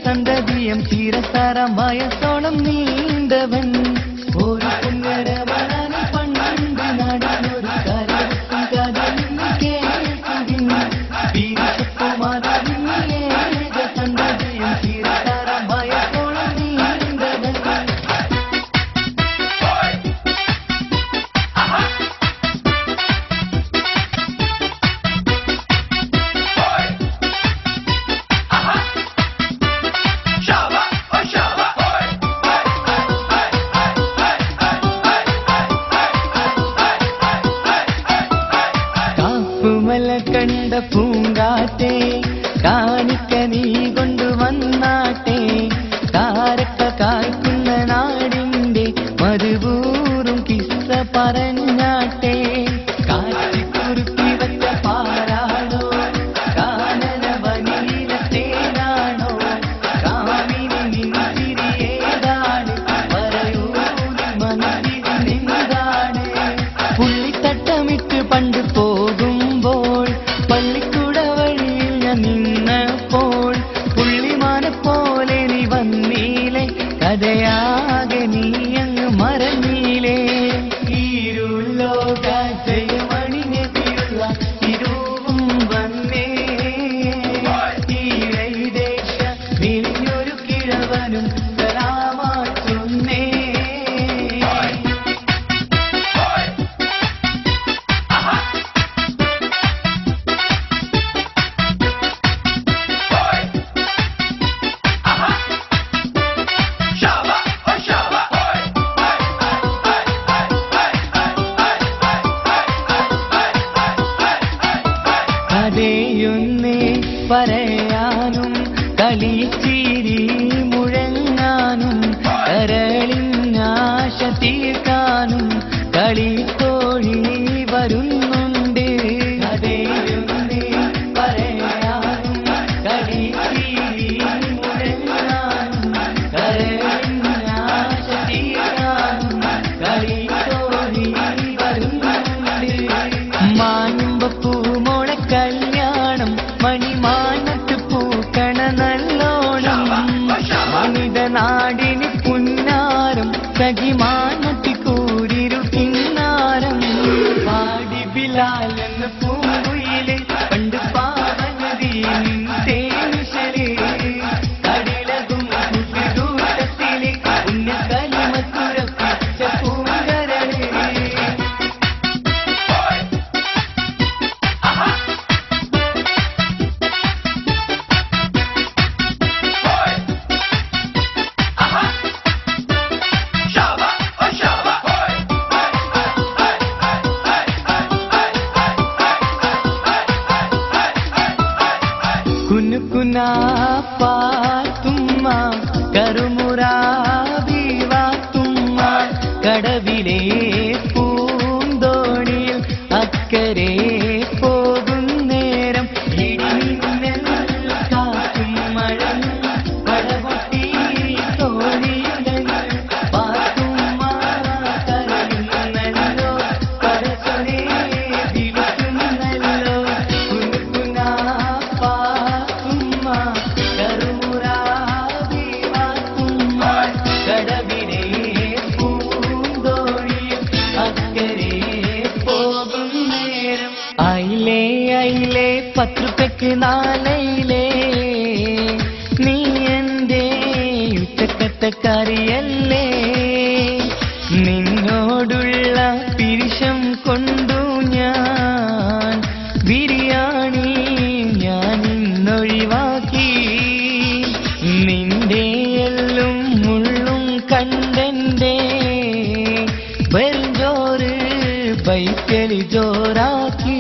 സന്തതിയം തീരസാരമായത്തോളം നീണ്ടവൻ ഒരു പൊന്നരവനാണ് പണ്ട് നാടിനൊരു കാര്യത്തും കഥയിന്ന് കേൾക്കുവിൻ വീരശപ്പുമാതാവിന് ഏക സന്തതിയം തീരസാരമായത്തോളം നീണ്ടവൻ കണ്ട പൂങ്കാറ്റെ കാണിക്ക നീ കൊണ്ടുവന്നാട്ടെ കാരക്ക കായ്ക്കുന്ന നാടിന്റെ മറുപൂറും കിസ്സ പറഞ്ഞാട്ടെ കാറ്റിക്കുറുക്കി വച്ച പാരാണോ കാനന വനീലത്തേനാണോ കാമിനി നിൻസിരി ഏതാണ് പറയൂ മനസ്സിൽ നിന്നതാണ് പുള്ളിത്തട്ടമിട്ട് പണ്ട് പോകുമ്പോൾ പള്ളിക്കൂട വഴിയിൽ ഞാൻ നിന്നപ്പോൾ പുള്ളിമാനെ പോലെ നീ വന്നീലേ കഥയാകെ നീ അങ്ങ് മറന്നീലേ ഇരുലോകമണിഞ്ഞെതിരുള്ള ഇരുവും വന്നേ ഈരദേശ നിലിഞ്ഞൊരു കിഴവനും സലാമാറ്റുന്നേ കഥയൊന്നേ പറയാനും കളിച്ചിരി മുഴങ്ങാനും കരളിനാശ തീർക്കാനും കളിത്തോഴി വരുന്നുണ്ട് കഥയൊന്നേ പറയാനും കളിച്ചിരി മുഴങ്ങാനും കരളിനാശ തീർക്കാനും കളിത്തോഴി വരുന്നുണ്ട് മാനുമ്പപ്പൂ കല്യാണം മണിമാനത്ത് പൂക്കണ നല്ലോണം മനിത നാടിന് പുന്നാരം സഖിമാനത്തി കൂരിരു കിന്നാരം പാടി ബിലാൽ എന്ന പൂങ്കുയിലെ പണ്ട് പാവനദി തേനുശലേ കടിലകും ദൂരത്തിലെ ഉന്ന കലിമത്തുറപ്പിച്ച പൂങ്കരളേ കുനുകുനാ പാത്തുമ്മ കരുമുറാവിവാത്തുമ്മ കടവിലെ പൂന്തോണിയിൽ അക്കരെ പോകുന്നേരം ഇടിമിന്നൽ കാറ്റും മഴയും പടപൊട്ടി തോണിയുടഞ്ഞ് പാത്തുമ്മ കരയുന്നല്ലോ പരസ്വരേ വിളിക്കുന്നല്ലോ കുനുകുനാ കടവിലെ പൂന്തോണിയിൽ അക്കരെ പോകും നേരം അയിലേ അയിലേ 10 രൂപയ്ക്ക് 4 അയിലേ നീ എന്റെ ഉച്ചക്കത്തക്കറിയല്ലേ നിന്നോടുള്ള പിരിശം കൊണ്ടു ഞാൻ ബിരിയാണി ഞാൻ ഇന്നൊഴിവാക്കി നിന്റെ എല്ലും മുള്ളും കണ്ടെന്റെ വെറുംചോറ് ബൈക്കലി ചോറാക്കി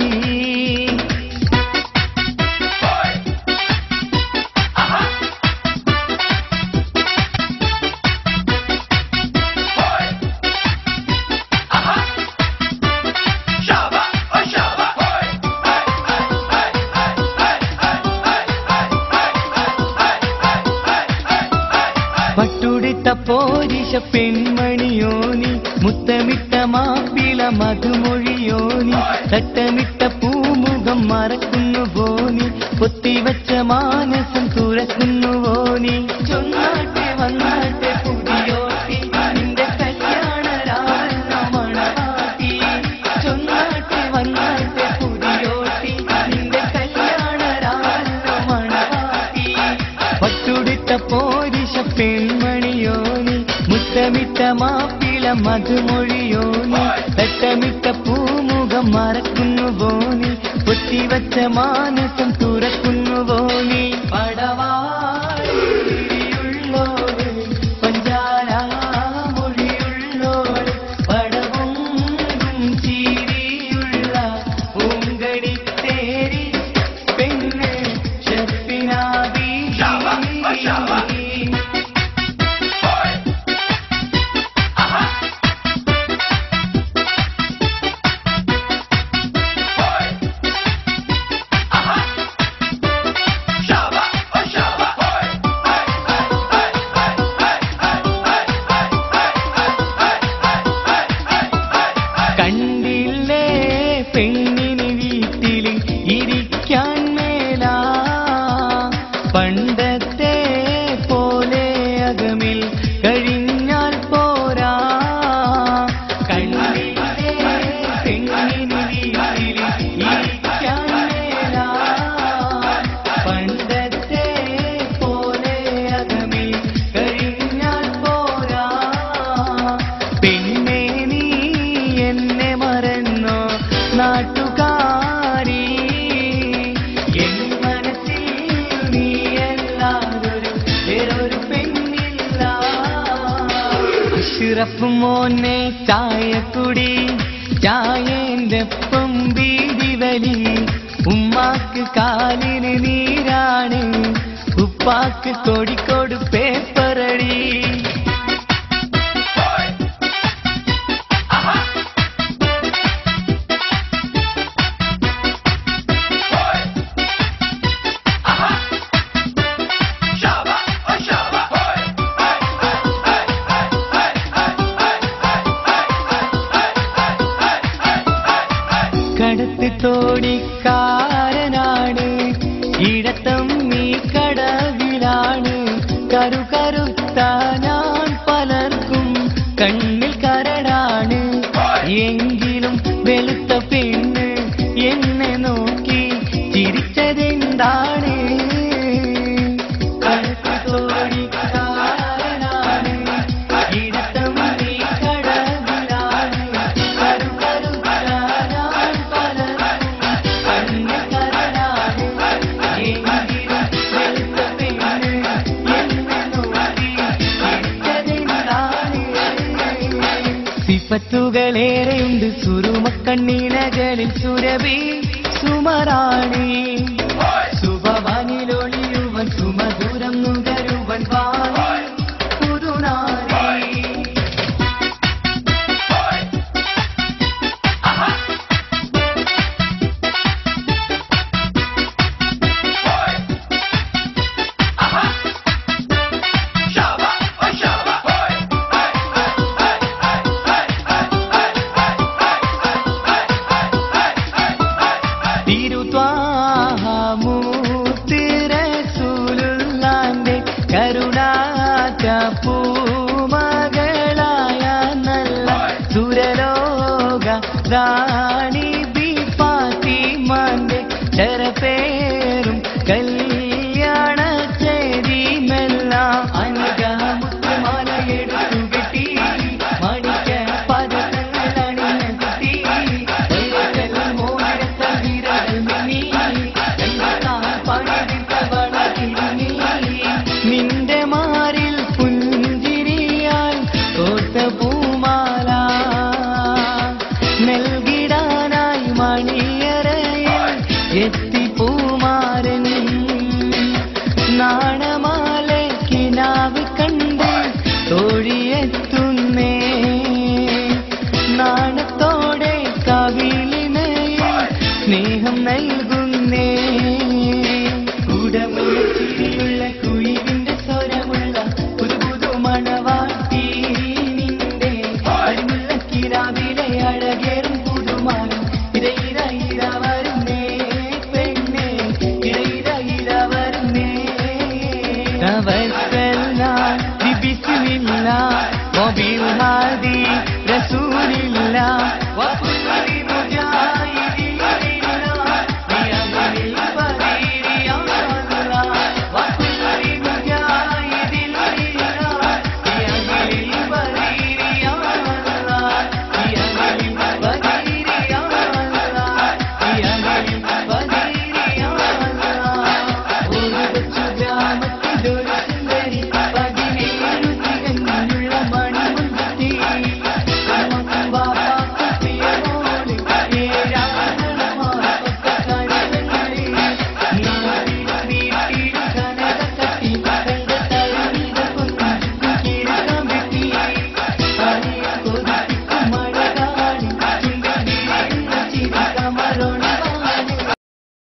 പട്ടുടുത്ത പോരിശ പെൺമണിയോനി മുത്തമിട്ട മാപ്പിള മധുമൊഴിയോനി തട്ടമിട്ട പൂമുഖം മറക്കുന്നു പോനി പൊത്തിവച്ച മാനസം തുറ തുറക്കുന്നുവോ നീ ചൊന്നാട്ടെ വന്നാട്ടെ പുതിയോട്ടി നിന്റെ കല്യാണ രാവെന്ന മണവാട്ടി ചൊന്നാട്ടെ വന്നാട്ടെ പുതിയോട്ടി നിന്റെ കല്യാണ രാവെന്ന മണവാട്ടി പട്ടുടുത്ത പോരിശ പെൺമണിയോ നീ മുത്തമിട്ട മാപ്പിള മധുമൊഴിയോ നീ തട്ടമിട്ട പൂമുഖം മറക്കുന്നുവോ നീ പൊത്തിവച്ച മാനസം തുറക്കുന്നുവോ നീ പടവാളിയുള്ളോട് പഞ്ചാര മൊഴിയുള്ളോട് പടവും ചീരിയുള്ള പൂങ്കടി തേരി പെണ്ണ് ഷപ്പിനാബി കണ്ടില്ലേ പെണ്ണിന് വീട്ടിൽ ഇരിക്കാൻ മേലാ പണ്ടത്തെ പോലെ അകമിൽ കഴിഞ്ഞാൽ പോരാ കണ്ടില്ലേ പെണ്ണിന് വീട്ടിൽ ഇരിക്കാൻ മേലാ പണ്ടത്തെ പോലെ അകമിൽ കഴിഞ്ഞാൽ പോരാ പെണ്ണെ നീ എന്നെ മറന്നോ നാട്ടുകാരി എൻ മനസ്സിൽ നീയല്ലാതൊരു വേറൊരു പെണ്ണില്ല അഷ്റഫ് മോനെ ചായക്കുടി ചായേന്റെ ഒപ്പം ബീഡി വലി ഉമ്മാക്ക് കാലിന് നീരാണ് ഉപ്പാക്ക് കോഴിക്കോട് പേപ്പറടി കടത്ത് തോടിക്കാരനാണ് ഇടത്തം നീ കടവിലാണ് കരുകരുത്ത ഞാൻ പലർക്കും കണ്ണിൽ കരടാണ് എങ്കിലും വെളുത്ത പെണ്ണ് എന്നെ നോക്കി ചിരിച്ചതെന്താണ് കടത്ത് തോടിക്കാരനാണ് ഇടത്തം നീ കടവിലാണ് കരുകരുത്ത ഞാൻ പലർക്കും കണ്ണിൽ കരടാണ് എങ്കിലും വെളുത്ത പെണ്ണ് എന്നെ നോക്കി ചിരിച്ചതെന്താണ് സിഫത്തുകളേറെയുണ്ട് സുറുമക്കണ്ണീലകളിൽ സുരഭി സുമറാണി സുഭവാനിലൊളിയുവൻ സുമധുരം നുകരുവൻ വാണി പുതുനാരി തിരുത്വാഹമൂർത്തി റസൂലുള്ളാന്റെ കരുണാറ്റ പൂമകളായ നല്ല സുരലോക റാണി ബി ഫാത്തിമാന്റെ ചെറപേരും കല്യാണ ചേരിമെല്ലാം അനുഗമുത്തുമാലയെടുത്തു കെട്ടി മണിക്ക പദങ്ങളണിഞ്ഞ കുട്ടി മോഹിരത്ത വിരൽ മിനി നിന്റെ മാറിൽ പുഞ്ചിരിയാൽ കോർത്ത പൂമാല നൽകിടാനായി മണിയറയിൽ എത്തി പൂമാരൻ നാണമാലെ കിനാവ് കണ്ട് തോഴിയെത്തുന്നേ നാണത്തോടെ കവിളിനയിൽ സ്നേഹം നൽകുന്നേ ഉടമുള്ള ചിരിയുള്ള കുയിലിന്റെ സ്വരം توسلنا ببسم الله وبالهادي رسول الله